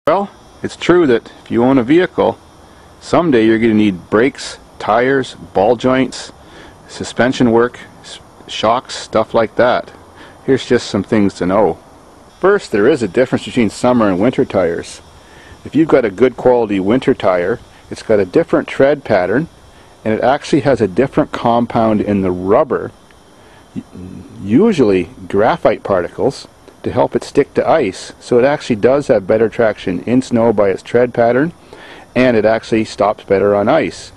Well, it's true that if you own a vehicle, someday you're going to need brakes, tires, ball joints, suspension work, shocks, stuff like that. Here's just some things to know. First, there is a difference between summer and winter tires. If you've got a good quality winter tire, it's got a different tread pattern, and it actually has a different compound in the rubber, usually graphite particles, to help it stick to ice. So it actually does have better traction in snow by its tread pattern, and it actually stops better on ice.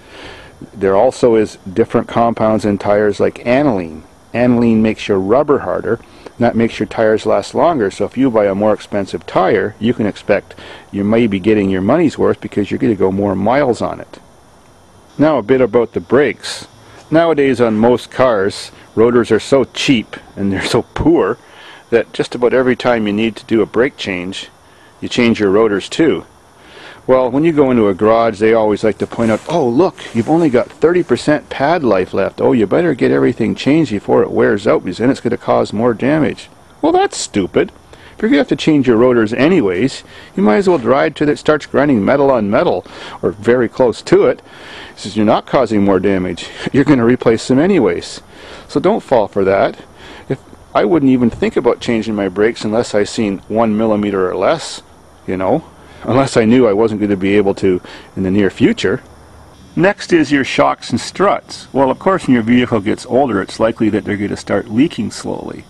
There also is different compounds in tires like aniline. Aniline makes your rubber harder, and that makes your tires last longer. So if you buy a more expensive tire, you can expect you may be getting your money's worth because you're going to go more miles on it. Now a bit about the brakes. Nowadays on most cars, rotors are so cheap and they're so poor that just about every time you need to do a brake change, you change your rotors too. Well, when you go into a garage, they always like to point out, oh look, you've only got 30% pad life left. Oh, you better get everything changed before it wears out, because then it's going to cause more damage. Well, that's stupid. If you're going to have to change your rotors anyways, you might as well ride till it starts grinding metal on metal, or very close to it, since you're not causing more damage. You're going to replace them anyways. So don't fall for that. I wouldn't even think about changing my brakes unless I seen 1 millimeter or less, you know, unless I knew I wasn't going to be able to in the near future. Next is your shocks and struts. Well, of course, when your vehicle gets older, it's likely that they're going to start leaking slowly.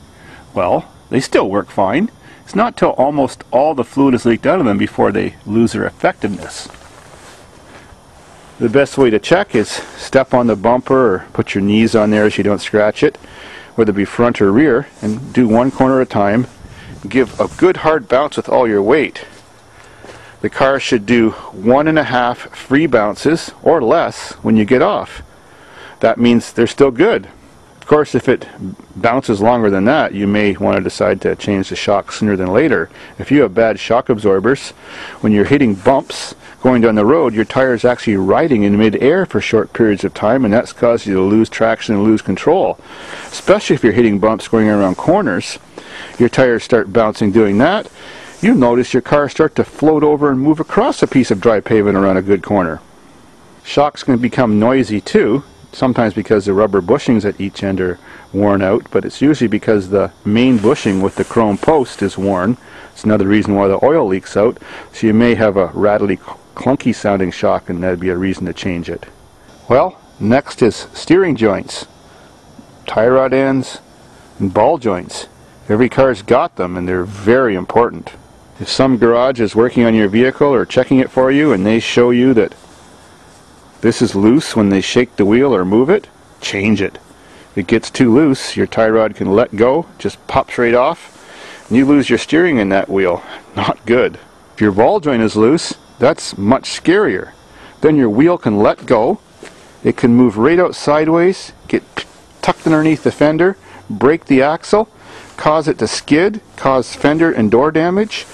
Well, they still work fine. It's not till almost all the fluid is leaked out of them before they lose their effectiveness. The best way to check is step on the bumper or put your knees on there so you don't scratch it, whether it be front or rear, and do one corner at a time. Give a good hard bounce with all your weight. The car should do 1.5 free bounces or less when you get off. That means they're still good. Of course, if it bounces longer than that, you may want to decide to change the shock sooner than later. If you have bad shock absorbers, when you're hitting bumps going down the road, your tire is actually riding in mid-air for short periods of time, and that's caused you to lose traction and lose control. Especially if you're hitting bumps going around corners, your tires start bouncing doing that. You notice your car start to float over and move across a piece of dry pavement around a good corner. Shocks can become noisy too, sometimes because the rubber bushings at each end are worn out, but it's usually because the main bushing with the chrome post is worn. It's another reason why the oil leaks out, so you may have a rattly, clunky sounding shock, and that'd be a reason to change it. Well, next is steering joints, tie rod ends, and ball joints. Every car's got them, and they're very important. If some garage is working on your vehicle or checking it for you and they show you that this is loose when they shake the wheel or move it, change it. If it gets too loose, your tie rod can let go, just pops right off, and you lose your steering in that wheel. Not good. If your ball joint is loose, that's much scarier. Then your wheel can let go, it can move right out sideways, get tucked underneath the fender, break the axle, cause it to skid, cause fender and door damage,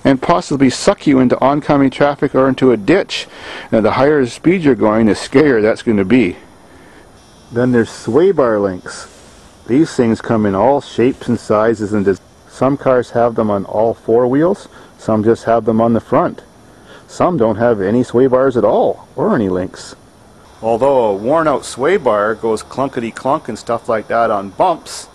and possibly suck you into oncoming traffic or into a ditch. Now, the higher speed you're going, the scarier that's going to be. Then there's sway bar links. These things come in all shapes and sizes, and some cars have them on all four wheels, some just have them on the front. Some don't have any sway bars at all, or any links. Although a worn out sway bar goes clunkety clunk and stuff like that on bumps,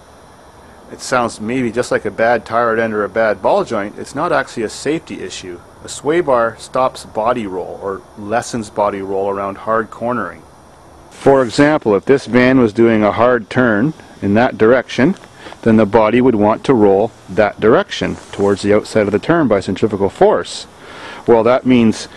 it sounds maybe just like a bad tire end or a bad ball joint. It's not actually a safety issue. A sway bar stops body roll or lessens body roll around hard cornering. For example, if this van was doing a hard turn in that direction, then the body would want to roll that direction towards the outside of the turn by centrifugal force. Well, that means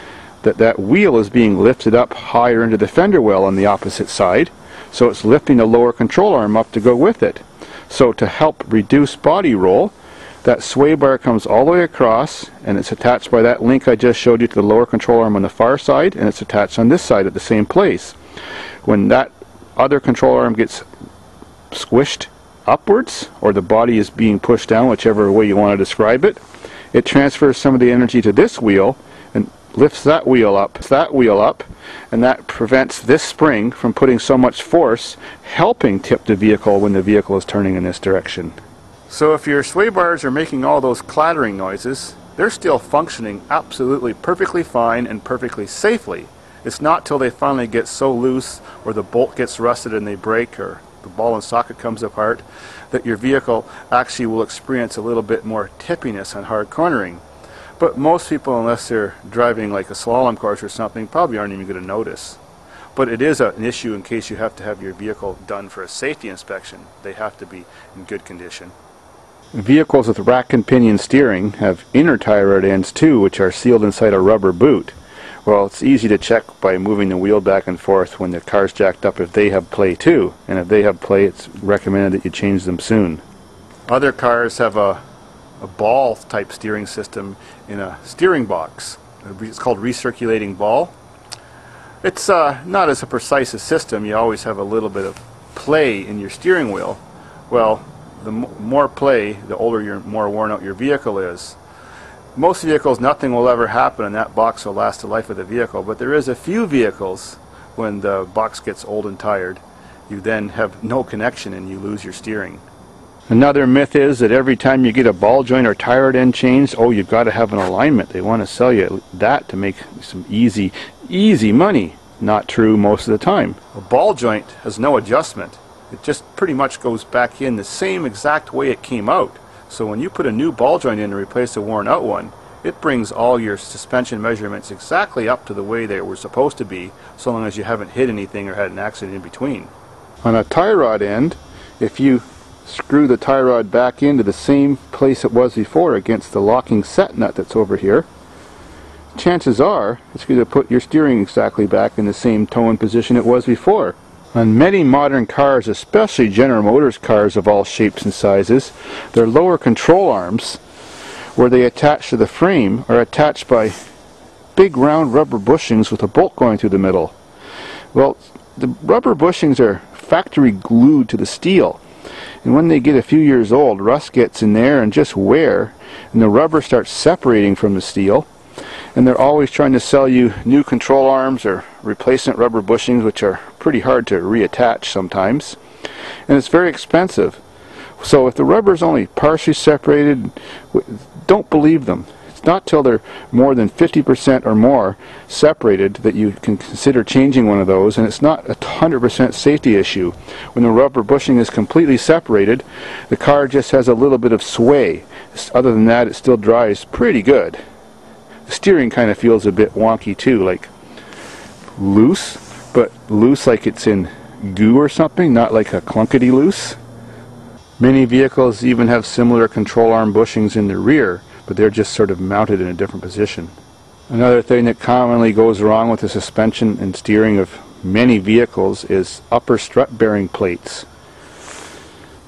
that that wheel is being lifted up higher into the fender well on the opposite side, so it's lifting the lower control arm up to go with it. So to help reduce body roll, that sway bar comes all the way across, and it's attached by that link I just showed you to the lower control arm on the far side, and it's attached on this side at the same place. When that other control arm gets squished upwards, or the body is being pushed down, whichever way you want to describe it, it transfers some of the energy to this wheel and lifts that wheel up, and that prevents this spring from putting so much force, helping tip the vehicle when the vehicle is turning in this direction. So if your sway bars are making all those clattering noises, they're still functioning absolutely perfectly fine and perfectly safely. It's not till they finally get so loose, or the bolt gets rusted and they break, or the ball and socket comes apart, that your vehicle actually will experience a little bit more tippiness on hard cornering. But most people, unless they're driving like a slalom course or something, probably aren't even going to notice. But it is an issue in case you have to have your vehicle done for a safety inspection. They have to be in good condition. Vehicles with rack and pinion steering have inner tie rod ends too, which are sealed inside a rubber boot. Well, it's easy to check by moving the wheel back and forth when the car's jacked up if they have play too. And if they have play, it's recommended that you change them soon. Other cars have a ball type steering system in a steering box. It's called recirculating ball. It's not as precise a system. You always have a little bit of play in your steering wheel. Well, the more play, the older, more worn out your vehicle is. Most vehicles, nothing will ever happen and that box will last the life of the vehicle, but there is a few vehicles when the box gets old and tired, you then have no connection and you lose your steering. Another myth is that every time you get a ball joint or tie rod end changed, oh, you've got to have an alignment. They want to sell you that to make some easy money. Not true most of the time. A ball joint has no adjustment. It just pretty much goes back in the same exact way it came out. So when you put a new ball joint in to replace a worn out one, it brings all your suspension measurements exactly up to the way they were supposed to be, so long as you haven't hit anything or had an accident in between. On a tie rod end, if you screw the tie rod back into the same place it was before against the locking set nut that's over here, chances are it's going to put your steering exactly back in the same toe and position it was before. On many modern cars, especially General Motors cars of all shapes and sizes, their lower control arms, where they attach to the frame, are attached by big round rubber bushings with a bolt going through the middle. Well, the rubber bushings are factory glued to the steel, and when they get a few years old, rust gets in there and just wear, and the rubber starts separating from the steel. And they're always trying to sell you new control arms or replacement rubber bushings, which are pretty hard to reattach sometimes, and it's very expensive. So if the rubber is only partially separated, don't believe them. It's not till they're more than 50% or more separated that you can consider changing one of those, and it's not a 100% safety issue. When the rubber bushing is completely separated, the car just has a little bit of sway. Other than that, it still drives pretty good. The steering kind of feels a bit wonky too, like loose, but loose like it's in goo or something, not like a clunkety loose. Many vehicles even have similar control arm bushings in the rear, but they're just sort of mounted in a different position. Another thing that commonly goes wrong with the suspension and steering of many vehicles is upper strut bearing plates.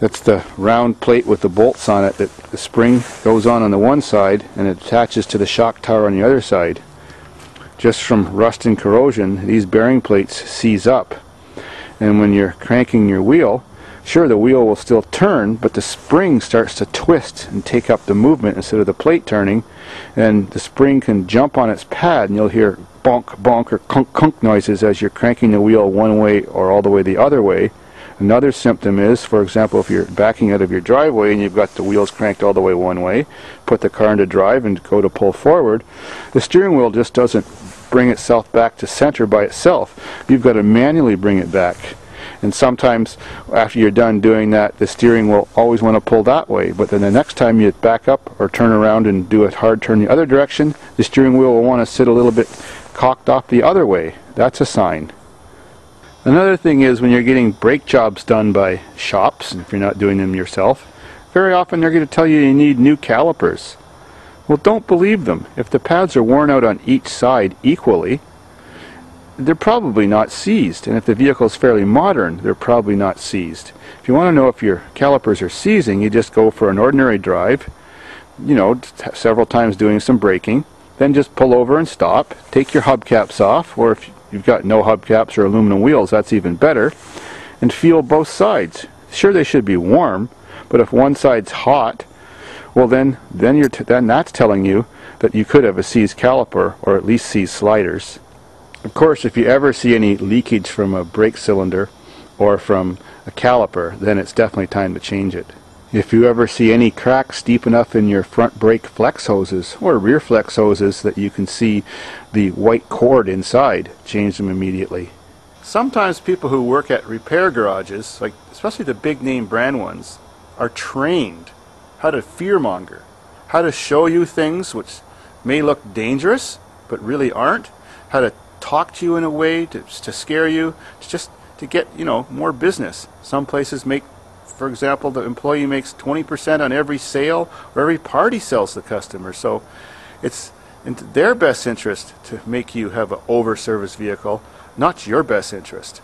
That's the round plate with the bolts on it that the spring goes on the one side and it attaches to the shock tower on the other side. Just from rust and corrosion, these bearing plates seize up, and when you're cranking your wheel, sure, the wheel will still turn, but the spring starts to twist and take up the movement instead of the plate turning, and the spring can jump on its pad and you'll hear bonk, bonk, or clunk, clunk noises as you're cranking the wheel one way or all the way the other way. Another symptom is, for example, if you're backing out of your driveway and you've got the wheels cranked all the way one way, put the car into drive and go to pull forward, the steering wheel just doesn't bring itself back to center by itself. You've got to manually bring it back. And sometimes after you're done doing that, the steering will always want to pull that way, but then the next time you back up or turn around and do a hard turn the other direction, the steering wheel will want to sit a little bit cocked off the other way. That's a sign. Another thing is when you're getting brake jobs done by shops, and if you're not doing them yourself, very often they're going to tell you you need new calipers. Well, don't believe them. If the pads are worn out on each side equally, they're probably not seized, and if the vehicle is fairly modern, they're probably not seized. If you want to know if your calipers are seizing, you just go for an ordinary drive, you know, several times doing some braking, then just pull over and stop, take your hubcaps off, or if you've got no hubcaps or aluminum wheels, that's even better, and feel both sides. Sure, they should be warm, but if one side's hot, well then that's telling you that you could have a seized caliper or at least seized sliders. Of course, if you ever see any leakage from a brake cylinder or from a caliper, then it's definitely time to change it. If you ever see any cracks deep enough in your front brake flex hoses or rear flex hoses that you can see the white cord inside, change them immediately. Sometimes people who work at repair garages, like especially the big name brand ones, are trained how to fearmonger, how to show you things which may look dangerous but really aren't, how to talk to you in a way to scare you, just to get, you know, more business. Some places make, for example, the employee makes 20% on every sale or every part he sells the customer. So it's in their best interest to make you have an over-service vehicle, not your best interest.